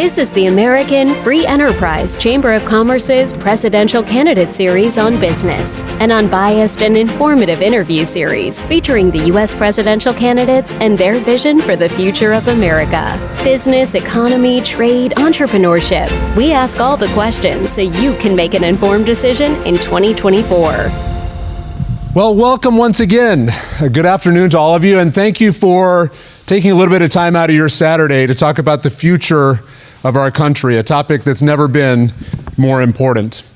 This is the American Free Enterprise Chamber of Commerce's Presidential Candidate Series on business, an unbiased and informative interview series featuring the U.S. presidential candidates and their vision for the future of America. Business, economy, trade, entrepreneurship. We ask all the questions so you can make an informed decision in 2024. Well, welcome once again. Good afternoon to all of you, and thank you for taking a little bit of time out of your Saturday to talk about the future of our country, a topic that's never been more important.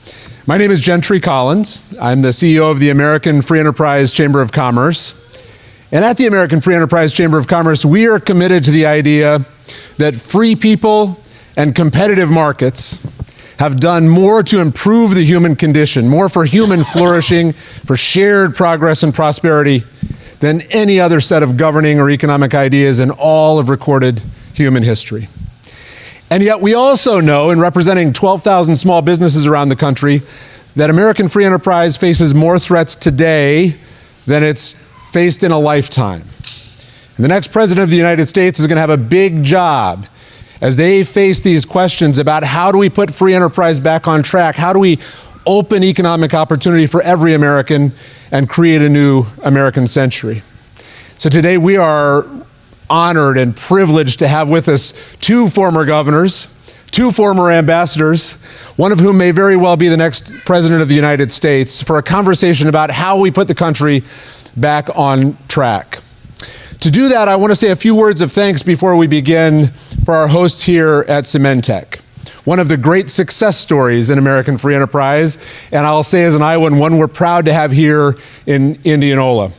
My name is Gentry Collins. I'm the CEO of the American Free Enterprise Chamber of Commerce. And at the American Free Enterprise Chamber of Commerce, we are committed to the idea that free people and competitive markets have done more to improve the human condition, more for human flourishing, for shared progress and prosperity than any other set of governing or economic ideas in all of recorded human history. And yet we also know, in representing 12,000 small businesses around the country, that American free enterprise faces more threats today than it's faced in a lifetime. And the next president of the United States is going to have a big job as they face these questions about how do we put free enterprise back on track? How do we open economic opportunity for every American and create a new American century? So today we are honored and privileged to have with us two former governors, two former ambassadors, one of whom may very well be the next president of the United States, for a conversation about how we put the country back on track. To do that, I want to say a few words of thanks before we begin for our host here at Cementech, one of the great success stories in American free enterprise, and I'll say as an Iowan, one we're proud to have here in Indianola.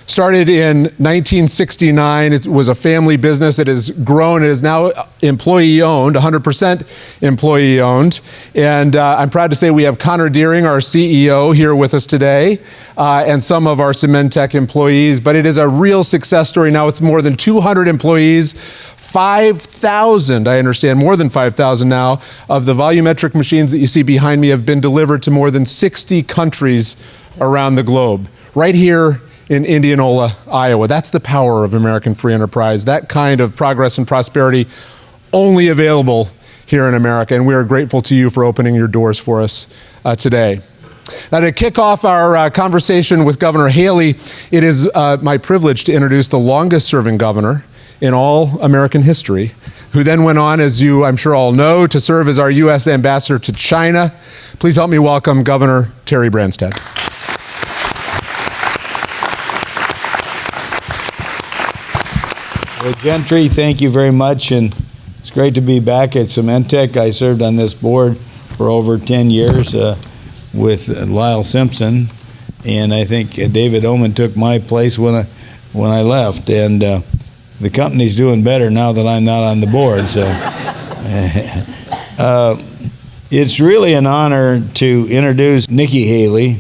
Started in 1969, it was a family business that has grown. It is now employee-owned, 100% employee-owned. And I'm proud to say we have Connor Deering, our CEO, here with us today, and some of our Cementech employees. But it is a real success story now with more than 200 employees, 5,000, I understand, more than 5,000 now, of the volumetric machines that you see behind me have been delivered to more than 60 countries around the globe. Right here in Indianola, Iowa. That's the power of American free enterprise. That kind of progress and prosperity only available here in America. And we are grateful to you for opening your doors for us today. Now, to kick off our conversation with Governor Haley, it is my privilege to introduce the longest serving governor in all American history, who then went on, as you I'm sure all know, to serve as our U.S. ambassador to China. Please help me welcome Governor Terry Branstad. Well, Gentry, thank you very much, and it's great to be back at Cementech. I served on this board for over 10 years with Lyle Simpson, and I think David Oman took my place when I left, and the company's doing better now that I'm not on the board. So it's really an honor to introduce Nikki Haley.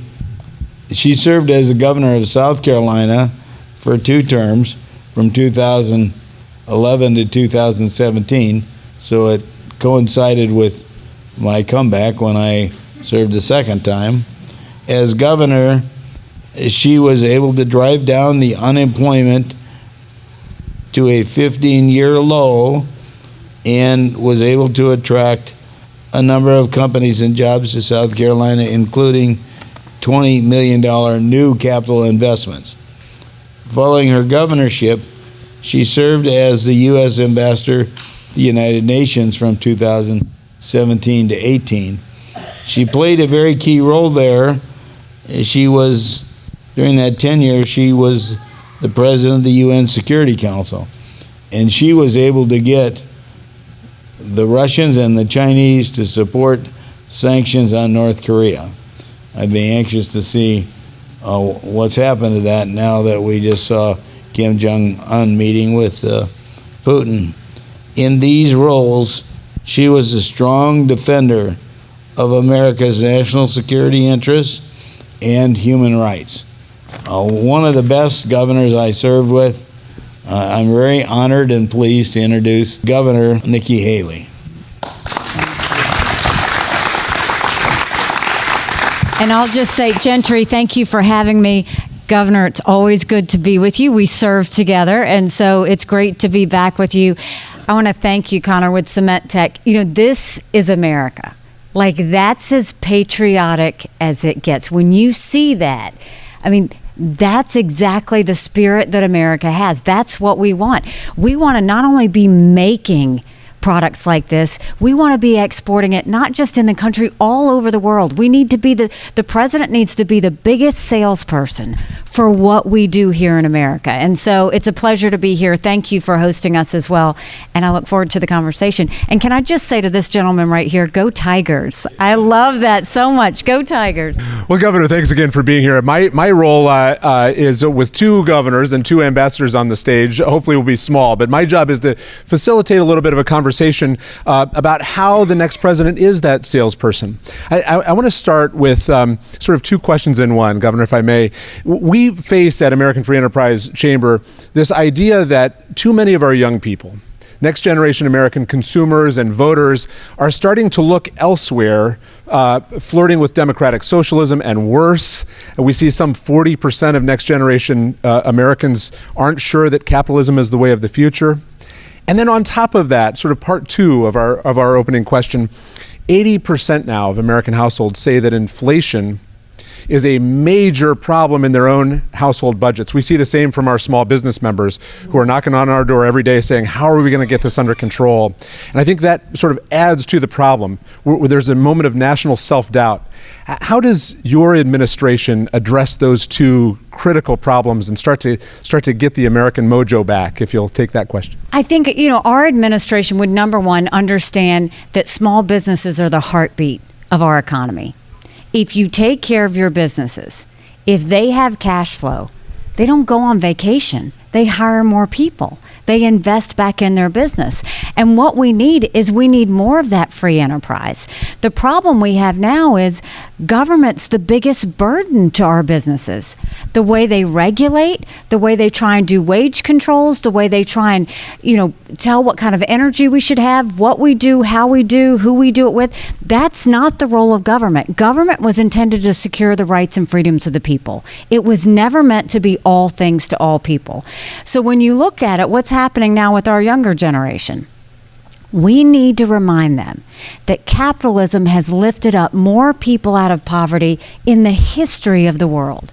She served as the governor of South Carolina for 2 terms, from 2011 to 2017, so it coincided with my comeback when I served the second time. As governor, she was able to drive down the unemployment to a 15-year low and was able to attract a number of companies and jobs to South Carolina, including $20 million new capital investments. Following her governorship, she served as the U.S. ambassador to the United Nations from 2017 to 18. She played a very key role there. During that tenure, she was the president of the UN Security Council, and she was able to get the Russians and the Chinese to support sanctions on North Korea. I'd be anxious to see what's happened to that now that we just saw Kim Jong-un meeting with Putin. In these roles, she was a strong defender of America's national security interests and human rights. One of the best governors I served with. I'm very honored and pleased to introduce Governor Nikki Haley. And I'll just say, Gentry, thank you for having me. Governor, it's always good to be with you. We served together, and so it's great to be back with you. I want to thank you, Connor, with Cement Tech. This is America. Like, that's as patriotic as it gets. When you see that, that's exactly the spirit that America has. That's what we want. We want to not only be making products like this, we want to be exporting it, not just in the country, all over the world. We need to be the president needs to be the biggest salesperson for what we do here in America. And so it's a pleasure to be here. Thank you for hosting us as well. And I look forward to the conversation. And can I just say to this gentleman right here, go Tigers. I love that so much. Go Tigers. Well, Governor, thanks again for being here. My role is with two governors and two ambassadors on the stage. Hopefully we'll be small, but my job is to facilitate a little bit of a conversation about how the next president is that salesperson. I want to start with sort of two questions in one, Governor, if I may. We face at American Free Enterprise Chamber this idea that too many of our young people, next generation American consumers and voters, are starting to look elsewhere, flirting with democratic socialism and worse. We see some 40% of next generation Americans aren't sure that capitalism is the way of the future. And then on top of that, sort of part two of our opening question, 80% now of American households say that inflation is a major problem in their own household budgets. We see the same from our small business members who are knocking on our door every day saying, how are we going to get this under control? And I think that sort of adds to the problem where there's a moment of national self-doubt. How does your administration address those two critical problems and start to get the American mojo back, if you'll take that question? I think, our administration would, number one, understand that small businesses are the heartbeat of our economy. If you take care of your businesses, if they have cash flow, they don't go on vacation. They hire more people. They invest back in their business. And what we need more of that free enterprise. The problem we have now is government's the biggest burden to our businesses. The way they regulate, the way they try and do wage controls, the way they try and, tell what kind of energy we should have, what we do, how we do, who we do it with. That's not the role of government. Government was intended to secure the rights and freedoms of the people. It was never meant to be all things to all people. So when you look at it, what's happening now with our younger generation? We need to remind them that capitalism has lifted up more people out of poverty in the history of the world.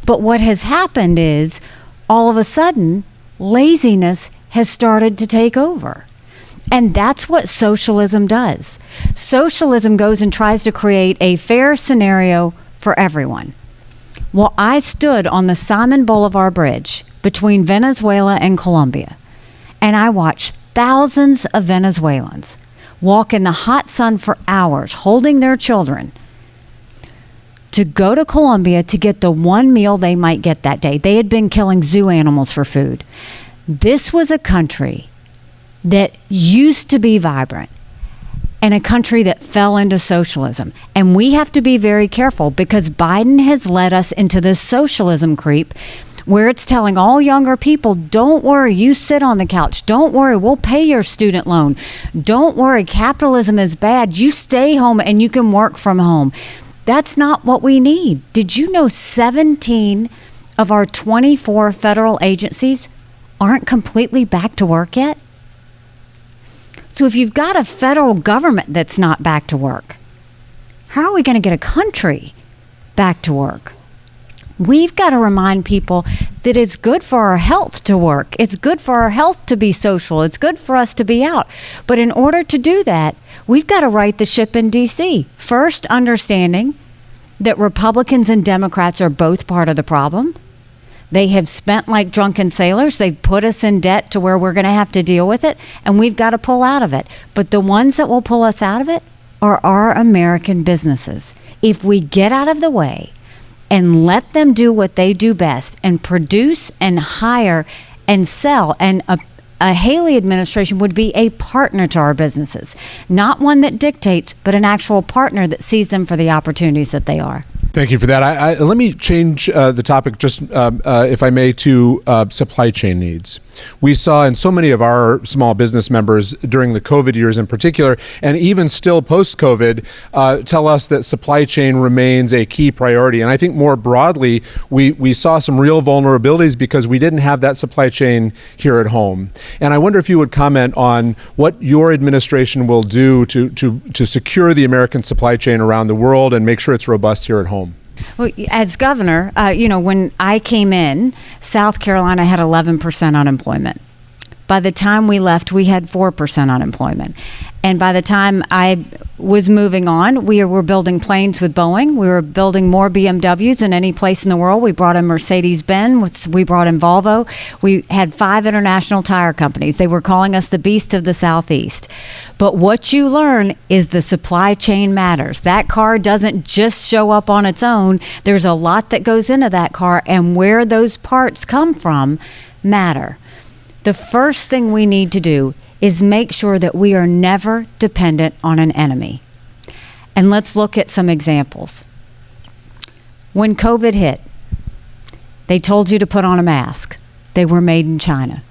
But what has happened is, all of a sudden, laziness has started to take over. And that's what socialism does. Socialism goes and tries to create a fair scenario for everyone. Well, I stood on the Simon Bolivar Bridge between Venezuela and Colombia, and I watched thousands of Venezuelans walk in the hot sun for hours, holding their children, to go to Colombia to get the one meal they might get that day. They had been killing zoo animals for food. This was a country that used to be vibrant and a country that fell into socialism. And we have to be very careful because Biden has led us into this socialism creep where it's telling all younger people, don't worry, you sit on the couch. Don't worry, we'll pay your student loan. Don't worry, capitalism is bad. You stay home and you can work from home. That's not what we need. Did you know 17 of our 24 federal agencies aren't completely back to work yet? So if you've got a federal government that's not back to work, how are we going to get a country back to work? We've got to remind people that it's good for our health to work. It's good for our health to be social. It's good for us to be out. But in order to do that, we've got to right the ship in D.C. First, understanding that Republicans and Democrats are both part of the problem. They have spent like drunken sailors. They've put us in debt to where we're going to have to deal with it, and we've got to pull out of it. But the ones that will pull us out of it are our American businesses. If we get out of the way and let them do what they do best and produce and hire and sell, and a Haley administration would be a partner to our businesses, not one that dictates, but an actual partner that sees them for the opportunities that they are. Thank you for that. Let me change the topic just, if I may, to supply chain needs. We saw in so many of our small business members during the COVID years in particular, and even still post-COVID, tell us that supply chain remains a key priority. And I think more broadly, we saw some real vulnerabilities because we didn't have that supply chain here at home. And I wonder if you would comment on what your administration will do to secure the American supply chain around the world and make sure it's robust here at home. Well, as governor, when I came in, South Carolina had 11% unemployment. By the time we left, we had 4% unemployment. And by the time I was moving on, we were building planes with Boeing. We were building more BMWs than any place in the world. We brought in Mercedes-Benz. We brought in Volvo. We had 5 international tire companies. They were calling us the beast of the Southeast. But what you learn is the supply chain matters. That car doesn't just show up on its own. There's a lot that goes into that car, and where those parts come from matter. The first thing we need to do is make sure that we are never dependent on an enemy. And let's look at some examples. When COVID hit, they told you to put on a mask. They were made in China.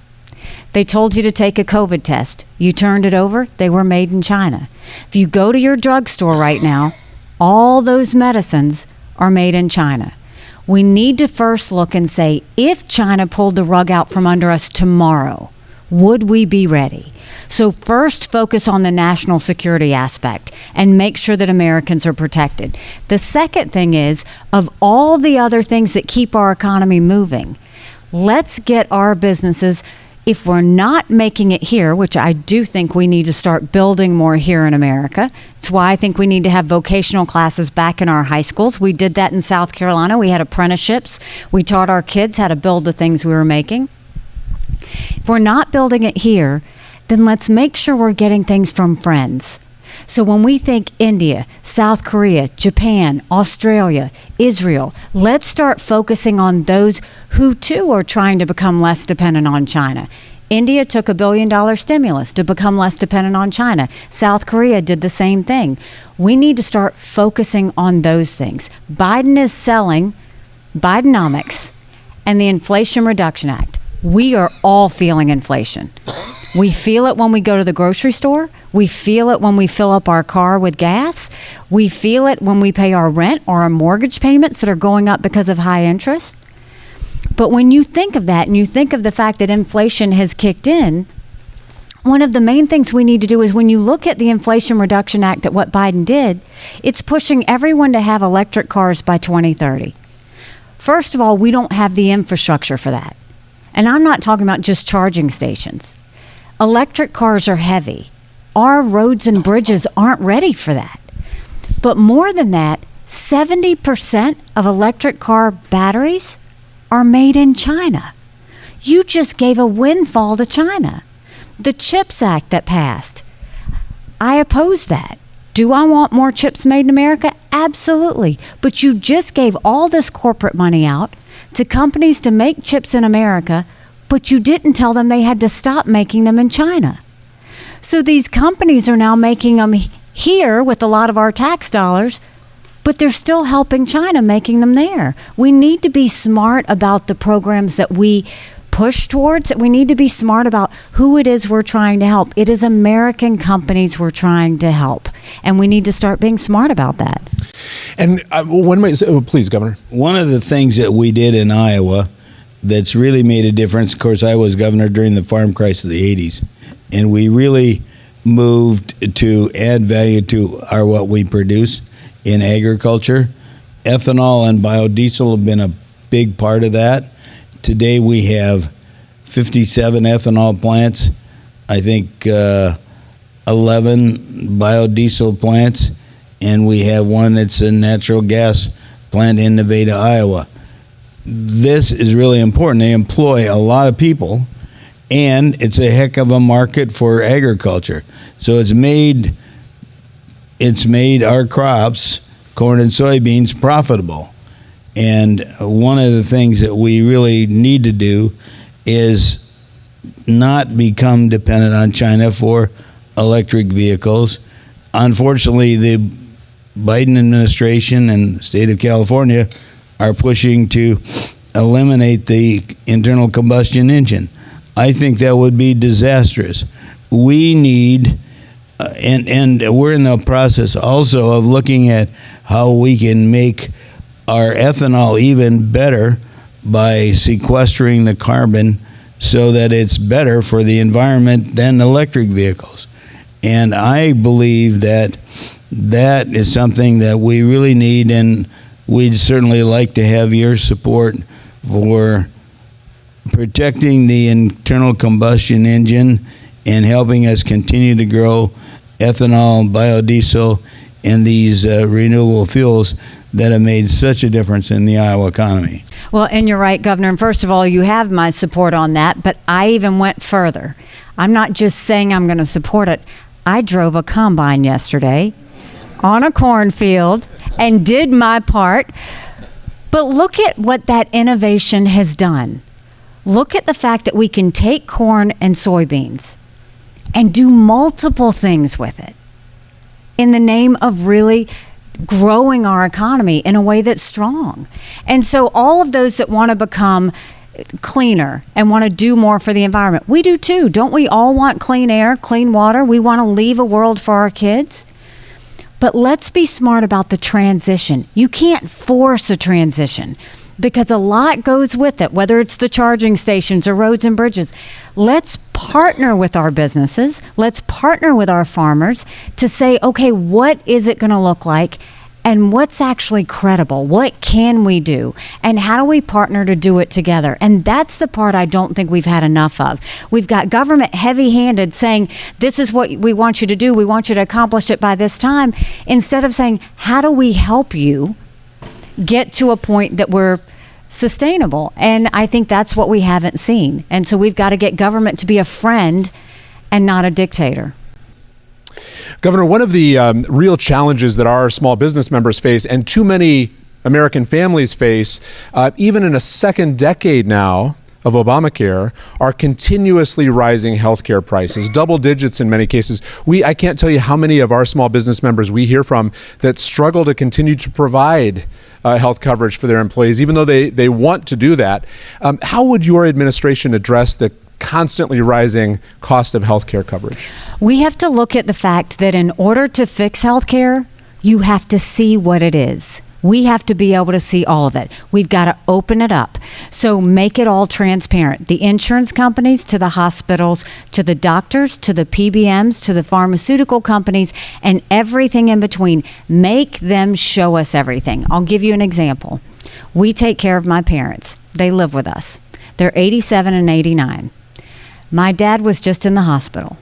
They told you to take a COVID test. You turned it over. They were made in China. If you go to your drugstore right now, all those medicines are made in China. We need to first look and say, if China pulled the rug out from under us tomorrow, would we be ready? So first, focus on the national security aspect and make sure that Americans are protected. The second thing is, of all the other things that keep our economy moving, let's get our businesses, if we're not making it here, which I do think we need to start building more here in America. It's why I think we need to have vocational classes back in our high schools. We did that in South Carolina. We had apprenticeships. We taught our kids how to build the things we were making. If we're not building it here, then let's make sure we're getting things from friends. So when we think India, South Korea, Japan, Australia, Israel, let's start focusing on those who too are trying to become less dependent on China. India took $1 billion stimulus to become less dependent on China. South Korea did the same thing. We need to start focusing on those things. Biden is selling Bidenomics and the Inflation Reduction Act. We are all feeling inflation. We feel it when we go to the grocery store. We feel it when we fill up our car with gas. We feel it when we pay our rent or our mortgage payments that are going up because of high interest. But when you think of that and you think of the fact that inflation has kicked in, one of the main things we need to do is when you look at the Inflation Reduction Act, at what Biden did, it's pushing everyone to have electric cars by 2030. First of all, we don't have the infrastructure for that. And I'm not talking about just charging stations. Electric cars are heavy. Our roads and bridges aren't ready for that. But more than that, 70% of electric car batteries are made in China. You just gave a windfall to China. The CHIPS Act that passed, I oppose that. Do I want more chips made in America? Absolutely. But you just gave all this corporate money out to companies to make chips in America, but you didn't tell them they had to stop making them in China. So these companies are now making them here with a lot of our tax dollars, but they're still helping China making them there. We need to be smart about the programs that we push towards. We need to be smart about who it is we're trying to help. It is American companies we're trying to help, and we need to start being smart about that. And please, Governor. One of the things that we did in Iowa that's really made a difference, of course, I was governor during the farm crisis of the 80s, and we really moved to add value to what we produce in agriculture. Ethanol and biodiesel have been a big part of that. Today we have 57 ethanol plants, I think 11 biodiesel plants, and we have one that's a natural gas plant in Nevada, Iowa. This is really important. They employ a lot of people, and it's a heck of a market for agriculture. So it's made our crops, corn and soybeans, profitable. And one of the things that we really need to do is not become dependent on China for electric vehicles. Unfortunately, the Biden administration and the state of California are pushing to eliminate the internal combustion engine. I think that would be disastrous. We need, and we're in the process also of looking at how we can make our ethanol even better by sequestering the carbon so that it's better for the environment than electric vehicles. And I believe that that is something that we really need, and we'd certainly like to have your support for protecting the internal combustion engine and helping us continue to grow ethanol, biodiesel, and these renewable fuels that have made such a difference in the Iowa economy. Well, and you're right, Governor. And first of all, you have my support on that, but I even went further. I'm not just saying I'm going to support it. I drove a combine yesterday on a cornfield and did my part. But look at what that innovation has done. Look at the fact that we can take corn and soybeans and do multiple things with it in the name of really growing our economy in a way that's strong. And so all of those that want to become cleaner and want to do more for the environment, we do too. Don't we all want clean air, clean water? We want to leave a world for our kids. But let's be smart about the transition. You can't force a transition because a lot goes with it, whether it's the charging stations or roads and bridges. Let's partner with our businesses. Let's partner with our farmers to say, okay, what is it going to look like? And what's actually credible? What can we do? And how do we partner to do it together? And that's the part I don't think we've had enough of. We've got government heavy-handed saying, this is what we want you to do. We want you to accomplish it by this time. Instead of saying, how do we help you get to a point that we're sustainable? And I think that's what we haven't seen. And so we've got to get government to be a friend and not a dictator. Governor, one of the real challenges that our small business members face, and too many American families face, even in a second decade now of Obamacare, are continuously rising healthcare prices, double digits in many cases. I can't tell you how many of our small business members we hear from that struggle to continue to provide health coverage for their employees, even though they want to do that. How would your administration address the constantly rising cost of healthcare coverage? We have to look at the fact that in order to fix healthcare, you have to see what it is. We have to be able to see all of it. We've got to open it up. So make it all transparent. The insurance companies to the hospitals, to the doctors, to the PBMs, to the pharmaceutical companies, and everything in between. Make them show us everything. I'll give you an example. We take care of my parents. They live with us. They're 87 and 89. My dad was just in the hospital.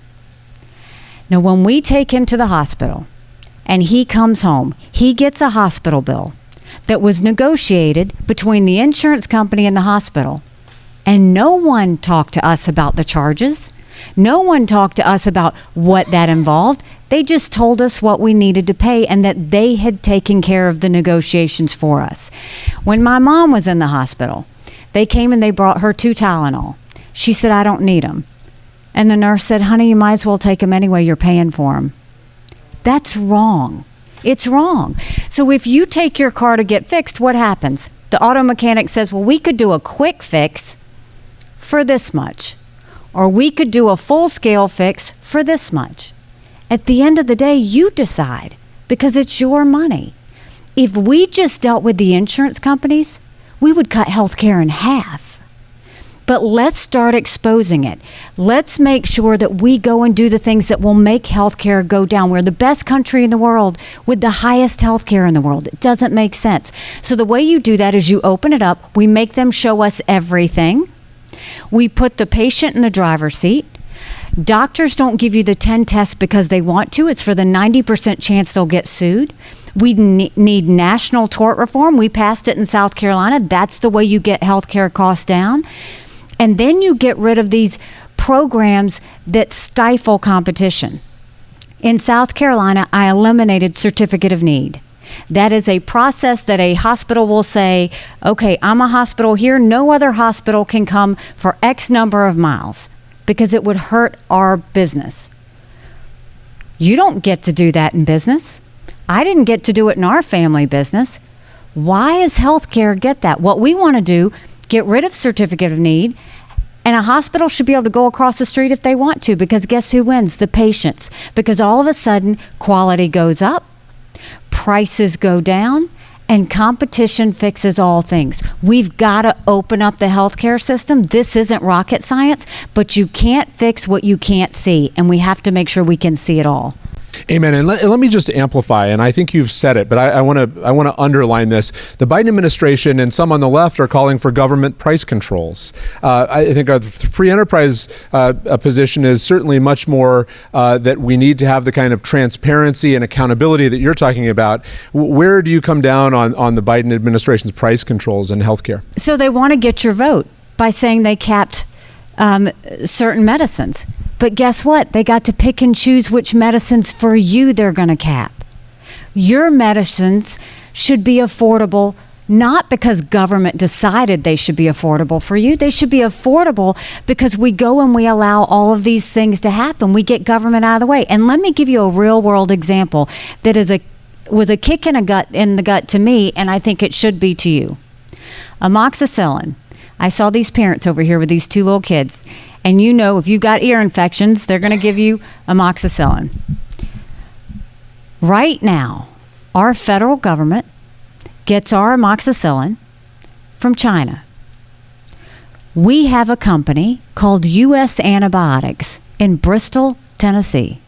Now, when we take him to the hospital and he comes home, he gets a hospital bill that was negotiated between the insurance company and the hospital. And no one talked to us about the charges. No one talked to us about what that involved. They just told us what we needed to pay and that they had taken care of the negotiations for us. When my mom was in the hospital, they came and they brought her 2 Tylenol. She said, I don't need them. And the nurse said, honey, you might as well take them anyway. You're paying for them. That's wrong. It's wrong. So if you take your car to get fixed, what happens? The auto mechanic says, well, we could do a quick fix for this much. Or we could do a full-scale fix for this much. At the end of the day, you decide because it's your money. If we just dealt with the insurance companies, we would cut healthcare in half. But let's start exposing it. Let's make sure that we go and do the things that will make healthcare go down. We're the best country in the world with the highest healthcare in the world. It doesn't make sense. So the way you do that is you open it up. We make them show us everything. We put the patient in the driver's seat. Doctors don't give you the 10 tests because they want to. It's for the 90% chance they'll get sued. We need national tort reform. We passed it in South Carolina. That's the way you get healthcare costs down. And then you get rid of these programs that stifle competition. In South Carolina, I eliminated certificate of need. That is a process that a hospital will say, okay, I'm a hospital here. No other hospital can come for X number of miles because it would hurt our business. You don't get to do that in business. I didn't get to do it in our family business. Why does healthcare get that? What we want to do, get rid of certificate of need, and a hospital should be able to go across the street if they want to, because guess who wins? The patients. Because all of a sudden, quality goes up, prices go down, and competition fixes all things. We've got to open up the healthcare system. This isn't rocket science, but you can't fix what you can't see, and we have to make sure we can see it all. Amen. And let me just amplify, and I think you've said it, but I want to underline this. The Biden administration and some on the left are calling for government price controls. I think our free enterprise position is certainly much more that we need to have the kind of transparency and accountability that you're talking about. Where do you come down on the Biden administration's price controls in healthcare? So they want to get your vote by saying they capped certain medicines. But guess what? They got to pick and choose which medicines for you they're going to cap. Your medicines should be affordable, not because government decided they should be affordable for you. They should be affordable because we go and we allow all of these things to happen. We get government out of the way. And let me give you a real world example that was a kick in the gut to me, and I think it should be to you. Amoxicillin. I saw these parents over here with these two little kids. And you know, if you've got ear infections, they're going to give you amoxicillin. Right now, our federal government gets our amoxicillin from China. We have a company called U.S. Antibiotics in Bristol, Tennessee.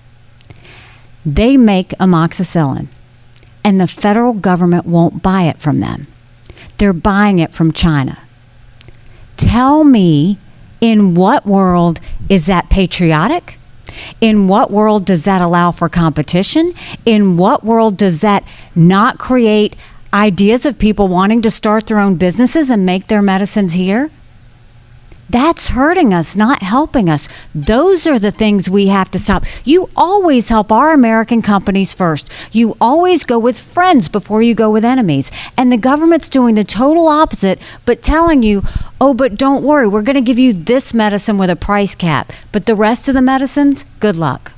They make amoxicillin, and the federal government won't buy it from them. They're buying it from China. Tell me, in what world is that patriotic? In what world does that allow for competition? In what world does that not create ideas of people wanting to start their own businesses and make their medicines here? That's hurting us, not helping us. Those are the things we have to stop. You always help our American companies first. You always go with friends before you go with enemies. And the government's doing the total opposite, but telling you, oh, but don't worry, we're going to give you this medicine with a price cap. But the rest of the medicines, good luck.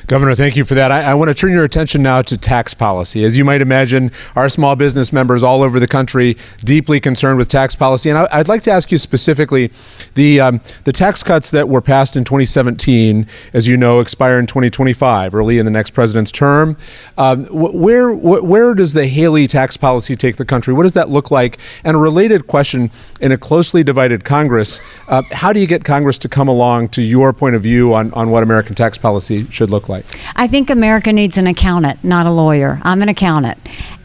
Governor, thank you for that. I want to turn your attention now to tax policy. As you might imagine, our small business members all over the country deeply concerned with tax policy. And I'd like to ask you specifically, the tax cuts that were passed in 2017, as you know, expire in 2025, early in the next president's term. Where does the Haley tax policy take the country? What does that look like? And a related question, in a closely divided Congress, how do you get Congress to come along to your point of view on what American tax policy should look like? I think America needs an accountant, not a lawyer. I'm an accountant.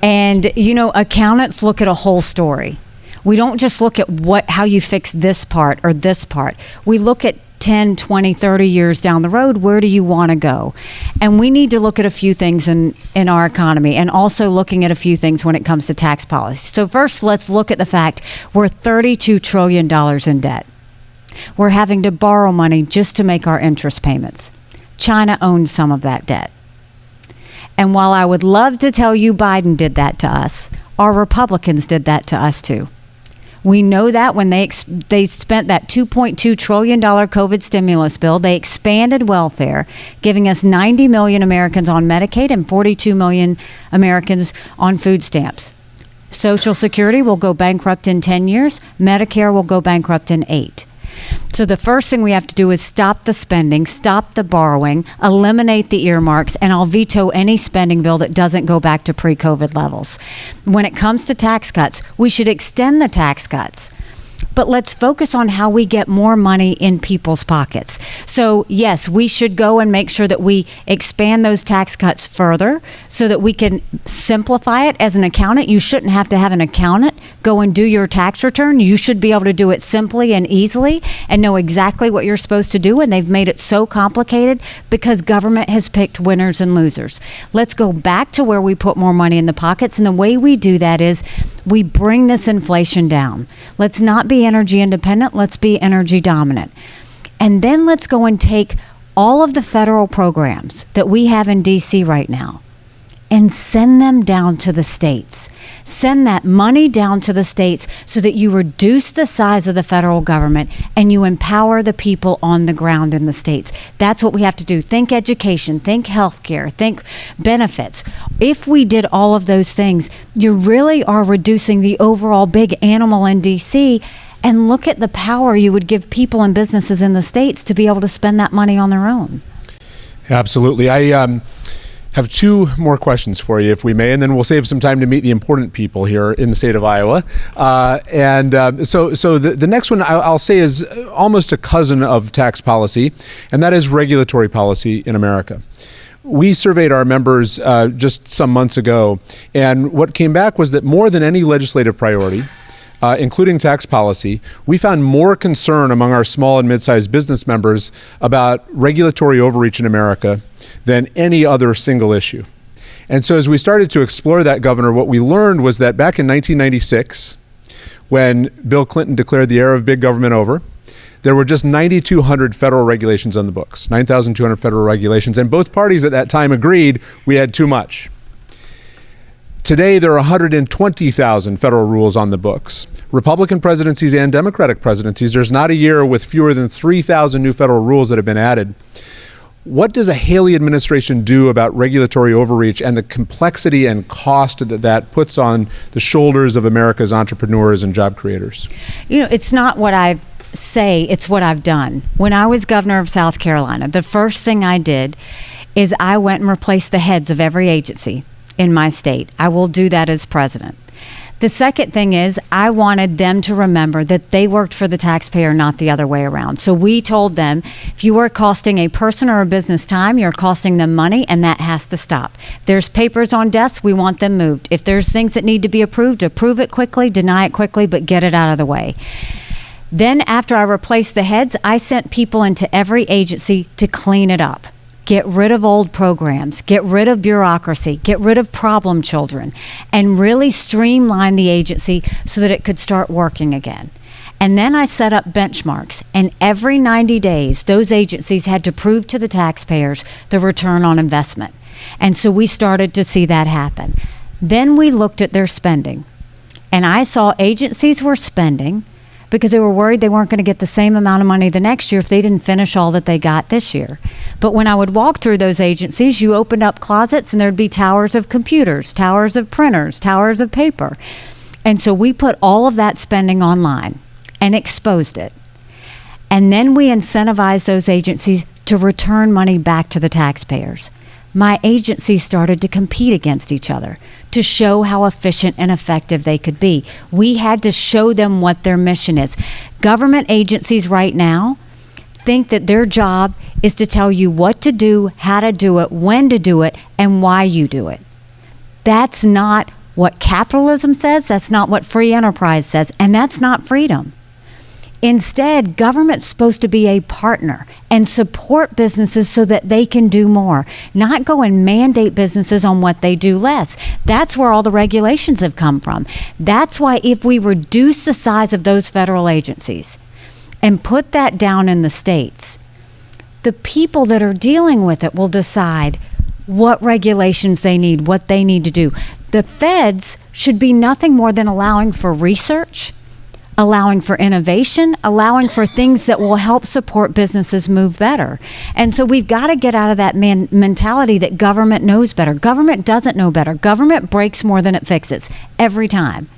And, you know, accountants look at a whole story. We don't just look at how you fix this part or this part. We look at 10, 20, 30 years down the road, where do you want to go? And we need to look at a few things in our economy, and also looking at a few things when it comes to tax policy. So first, let's look at the fact we're $32 trillion in debt. We're having to borrow money just to make our interest payments. China owns some of that debt. And while I would love to tell you Biden did that to us, our Republicans did that to us too. We know that when they spent that $2.2 trillion COVID stimulus bill, they expanded welfare, giving us 90 million Americans on Medicaid and 42 million Americans on food stamps. Social Security will go bankrupt in 10 years. Medicare will go bankrupt in 8. So the first thing we have to do is stop the spending, stop the borrowing, eliminate the earmarks, and I'll veto any spending bill that doesn't go back to pre-COVID levels. When it comes to tax cuts, we should extend the tax cuts. But let's focus on how we get more money in people's pockets. So yes, we should go and make sure that we expand those tax cuts further so that we can simplify it. As an accountant, you shouldn't have to have an accountant go and do your tax return. You should be able to do it simply and easily and know exactly what you're supposed to do. And they've made it so complicated because government has picked winners and losers. Let's go back to where we put more money in the pockets. And the way we do that is we bring this inflation down. Let's not be energy independent. Let's be energy dominant. And then let's go and take all of the federal programs that we have in D.C. right now and send them down to the states. Send that money down to the states so that you reduce the size of the federal government and you empower the people on the ground in the states. That's what we have to do. Think education, think healthcare, think benefits. If we did all of those things, you really are reducing the overall big animal in DC. And look at the power you would give people and businesses in the states to be able to spend that money on their own. Absolutely. I have two more questions for you, if we may, and then we'll save some time to meet the important people here in the state of Iowa. So the next one I'll say is almost a cousin of tax policy, and that is regulatory policy in America. We surveyed our members just some months ago, and what came back was that more than any legislative priority, including tax policy, we found more concern among our small and mid-sized business members about regulatory overreach in America than any other single issue. And so as we started to explore that, Governor, what we learned was that back in 1996, when Bill Clinton declared the era of big government over, there were just 9,200 federal regulations on the books, 9,200 federal regulations, and both parties at that time agreed we had too much. Today, there are 120,000 federal rules on the books. Republican presidencies and Democratic presidencies, there's not a year with fewer than 3,000 new federal rules that have been added. What does a Haley administration do about regulatory overreach and the complexity and cost that that puts on the shoulders of America's entrepreneurs and job creators? You know, it's not what I say, it's what I've done. When I was governor of South Carolina, the first thing I did is I went and replaced the heads of every agency in my state. I will do that as president. The second thing is I wanted them to remember that they worked for the taxpayer, not the other way around. So we told them, if you are costing a person or a business time, you're costing them money, and that has to stop. If there's papers on desks, we want them moved. If there's things that need to be approved, approve it quickly, deny it quickly, but get it out of the way. Then after I replaced the heads, I sent people into every agency to clean it up. Get rid of old programs, get rid of bureaucracy, get rid of problem children, and really streamline the agency so that it could start working again. And then I set up benchmarks, and every 90 days, those agencies had to prove to the taxpayers the return on investment. And so we started to see that happen. Then we looked at their spending, and I saw agencies were spending because they were worried they weren't going to get the same amount of money the next year if they didn't finish all that they got this year. But when I would walk through those agencies, you opened up closets and there'd be towers of computers, towers of printers, towers of paper. And so we put all of that spending online and exposed it. And then we incentivized those agencies to return money back to the taxpayers. My agencies started to compete against each other to show how efficient and effective they could be. We had to show them what their mission is. Government agencies right now think that their job is to tell you what to do, how to do it, when to do it, and why you do it. That's not what capitalism says, that's not what free enterprise says, and that's not freedom. Instead, government's supposed to be a partner and support businesses so that they can do more, not go and mandate businesses on what they do less. That's where all the regulations have come from. That's why if we reduce the size of those federal agencies and put that down in the states, the people that are dealing with it will decide what regulations they need, what they need to do. The feds should be nothing more than allowing for research, allowing for innovation, allowing for things that will help support businesses move better. And so we've got to get out of that mentality that government knows better. Government doesn't know better. Government breaks more than it fixes every time.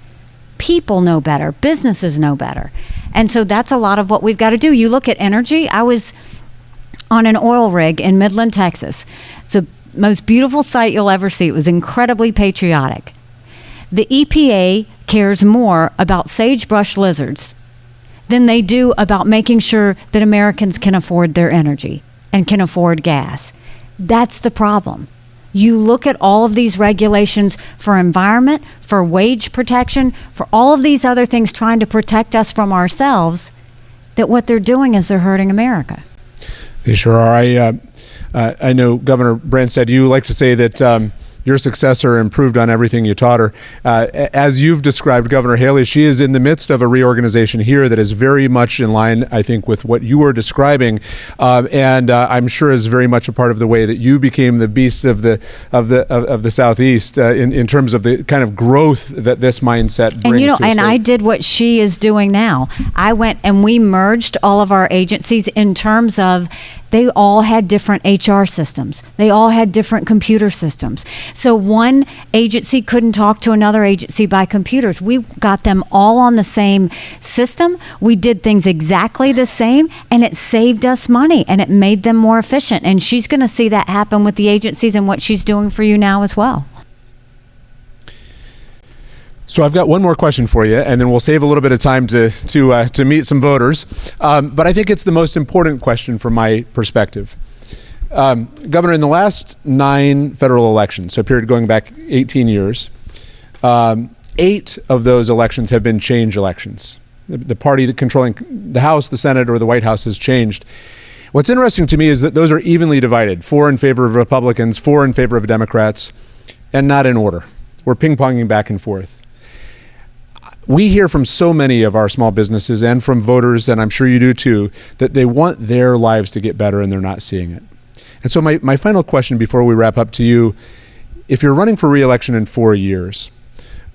People know better. Businesses know better. And so that's a lot of what we've got to do. You look at energy. I was on an oil rig in Midland, Texas. It's the most beautiful sight you'll ever see. It was incredibly patriotic. The EPA cares more about sagebrush lizards than they do about making sure that Americans can afford their energy and can afford gas. That's the problem. You look at all of these regulations for environment, for wage protection, for all of these other things trying to protect us from ourselves, that what they're doing is they're hurting America. They sure are. I know, Governor Branstad, you like to say that your successor improved on everything you taught her. As you've described, Governor Haley, she is in the midst of a reorganization here that is very much in line, I think, with what you were describing, and I'm sure is very much a part of the way that you became the beast of the Southeast in terms of the kind of growth that this mindset brings. And I did what she is doing now. I went and we merged all of our agencies in terms of they all had different HR systems. They all had different computer systems. So one agency couldn't talk to another agency by computers. We got them all on the same system. We did things exactly the same, and it saved us money, and it made them more efficient. And she's going to see that happen with the agencies and what she's doing for you now as well. So I've got one more question for you, and then we'll save a little bit of time to meet some voters. But I think it's the most important question from my perspective. Governor, in the last 9 federal elections, so a period going back 18 years, 8 of those elections have been change elections. The party that controlling the House, the Senate, or the White House has changed. What's interesting to me is that those are evenly divided, 4 in favor of Republicans, 4 in favor of Democrats, and not in order. We're ping-ponging back and forth. We hear from so many of our small businesses and from voters, and I'm sure you do too, that they want their lives to get better and they're not seeing it. And so my final question before we wrap up to you, if you're running for re-election in 4 years,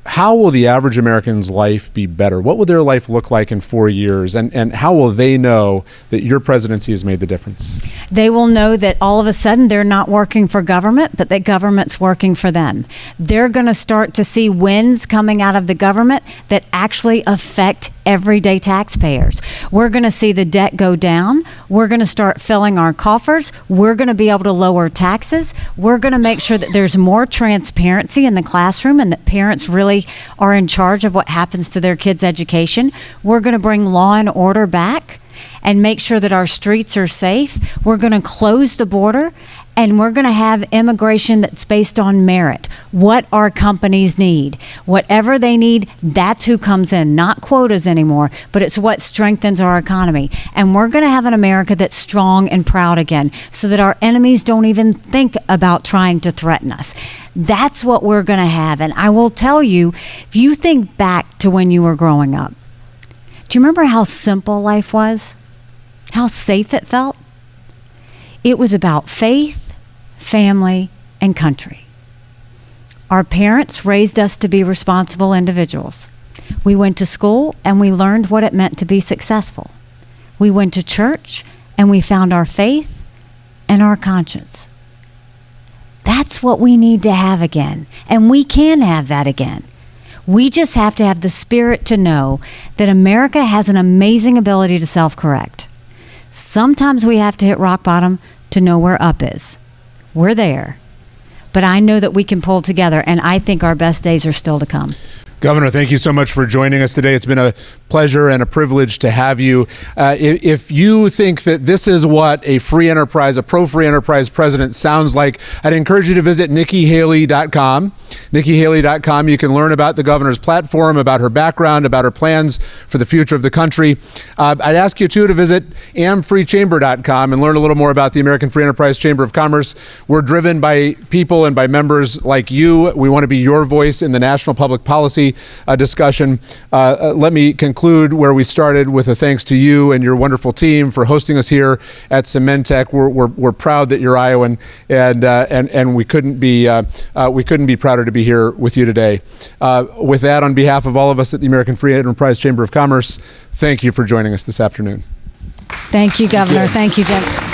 how will the average American's life be better? What will their life look like in 4 years? And how will they know that your presidency has made the difference? They will know that all of a sudden they're not working for government, but that government's working for them. They're going to start to see wins coming out of the government that actually affect everyday taxpayers. We're going to see the debt go down. We're going to start filling our coffers. We're going to be able to lower taxes. We're going to make sure that there's more transparency in the classroom and that parents really are in charge of what happens to their kids' education. We're going to bring law and order back and make sure that our streets are safe. We're going to close the border, and we're going to have immigration that's based on merit. What our companies need. Whatever they need, that's who comes in. Not quotas anymore, but it's what strengthens our economy. And we're going to have an America that's strong and proud again, so that our enemies don't even think about trying to threaten us. That's what we're going to have. And I will tell you, if you think back to when you were growing up, do you remember how simple life was? How safe it felt? It was about faith, family, and country. Our parents raised us to be responsible individuals. We went to school and we learned what it meant to be successful. We went to church and we found our faith and our conscience. That's what we need to have again, and we can have that again. We just have to have the spirit to know that America has an amazing ability to self-correct. Sometimes we have to hit rock bottom to know where up is. We're there. But I know that we can pull together, and I think our best days are still to come. Governor, thank you so much for joining us today. It's been a pleasure and a privilege to have you. If you think that this is what a free enterprise, a pro-free enterprise president sounds like, I'd encourage you to visit NikkiHaley.com. NikkiHaley.com. You can learn about the governor's platform, about her background, about her plans for the future of the country. I'd ask you, too, to visit amfreechamber.com and learn a little more about the American Free Enterprise Chamber of Commerce. We're driven by people and by members like you. We want to be your voice in the national public policy discussion. Let me conclude where we started with a thanks to you and your wonderful team for hosting us here at Cementech. We're proud that you're Iowan, and we couldn't be prouder to be here with you today. With that, on behalf of all of us at the American Free Enterprise Chamber of Commerce, thank you for joining us this afternoon. Thank you, Governor. Thank you, Jim.